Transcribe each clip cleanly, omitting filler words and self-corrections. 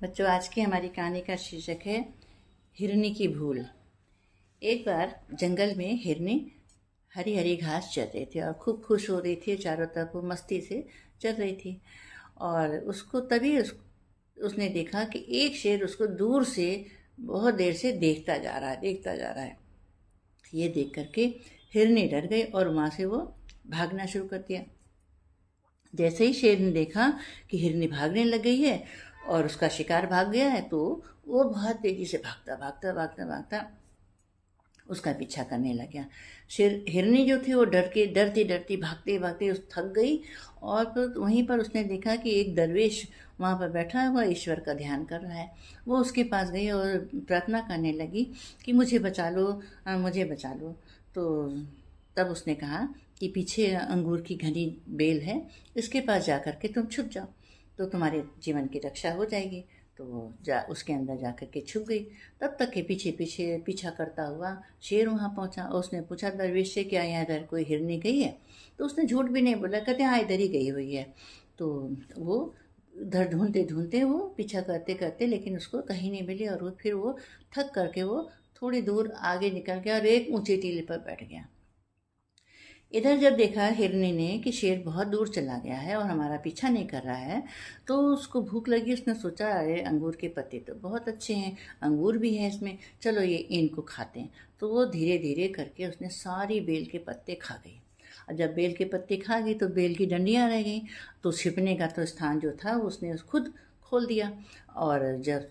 बच्चों, आज की हमारी कहानी का शीर्षक है हिरनी की भूल। एक बार जंगल में हिरनी हरी हरी घास चर रही थी और खूब खुश हो रही थी। चारों तरफ वो मस्ती से चल रही थी और उसको तभी उसने देखा कि एक शेर उसको दूर से बहुत देर से देखता जा रहा है। ये देख करके हिरनी डर गई और वहाँ से वो भागना शुरू कर दिया। जैसे ही शेर ने देखा कि हिरनी भागने लग गई है और उसका शिकार भाग गया है, तो वो बहुत तेजी से भागता उसका पीछा करने लग गया। शेर हिरनी जो थी वो डरती डरती भागते भागते उस थक गई और फिर वहीं पर उसने देखा कि एक दरवेश वहाँ पर बैठा हुआ ईश्वर का ध्यान कर रहा है। वो उसके पास गई और प्रार्थना करने लगी कि मुझे बचा लो, मुझे बचा लो। तो तब उसने कहा कि पीछे अंगूर की घनी बेल है, इसके पास जा कर के तुम छुप जाओ तो तुम्हारे जीवन की रक्षा हो जाएगी। तो वो उसके अंदर जा कर के छुप गई। तब तक के पीछे पीछे पीछा करता हुआ शेर वहाँ पहुँचा और उसने पूछा दरवेश से, क्या यहाँ इधर कोई हिरनी गई है? तो उसने झूठ भी नहीं बोला, कहते हाँ इधर ही गई हुई है। तो वो उधर ढूंढते ढूंढते वो पीछा करते करते लेकिन उसको कहीं नहीं मिली और फिर वो थक करके वो थोड़ी दूर आगे निकल गया और एक ऊंची टीले पर बैठ गया। इधर जब देखा हिरनी ने कि शेर बहुत दूर चला गया है और हमारा पीछा नहीं कर रहा है, तो उसको भूख लगी। उसने सोचा अरे अंगूर के पत्ते तो बहुत अच्छे हैं, अंगूर भी है इसमें, चलो ये इनको खाते हैं। तो वो धीरे धीरे करके उसने सारी बेल के पत्ते खा गई। और जब बेल के पत्ते खा गई तो बेल की डंडियाँ रह गई। तो छिपने का तो स्थान जो था उसने खुद खोल दिया। और जब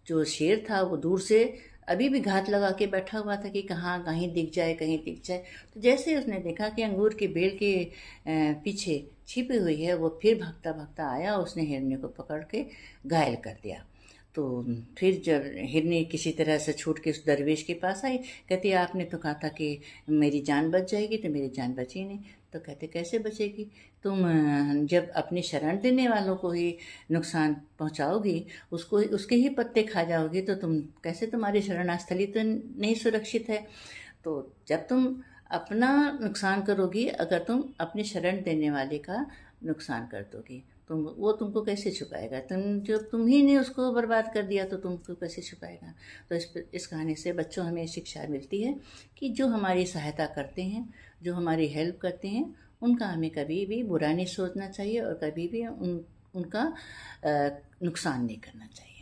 जो शेर था वो दूर से अभी भी घात लगा के बैठा हुआ था कि कहाँ कहीं दिख जाए, कहीं दिख जाए। तो जैसे उसने देखा कि अंगूर की बेल के पीछे छिपी हुई है, वो फिर भागता भागता आया, उसने हिरनी को पकड़ के घायल कर दिया। तो फिर जब हिरनी किसी तरह से छूट के उस दरवेश के पास आई, कहती आपने तो कहा था कि मेरी जान बच जाएगी, तो मेरी जान बची नहीं। तो कहते कैसे बचेगी? तुम जब अपनी शरण देने वालों को ही नुकसान पहुंचाओगी, उसको उसके ही पत्ते खा जाओगी, तो तुम कैसे, तुम्हारी शरणास्थली तो नहीं सुरक्षित है। तो जब तुम अपना नुकसान करोगी, अगर तुम अपनी शरण देने वाले का नुकसान कर दोगी, वो तुमको कैसे छुपाएगा? जब तुम ही ने उसको बर्बाद कर दिया तो तुमको कैसे छुपाएगा? तो इस कहानी से बच्चों हमें शिक्षा मिलती है कि जो हमारी सहायता करते हैं, जो हमारी हेल्प करते हैं, उनका हमें कभी भी बुरा नहीं सोचना चाहिए और कभी भी उनका नुकसान नहीं करना चाहिए।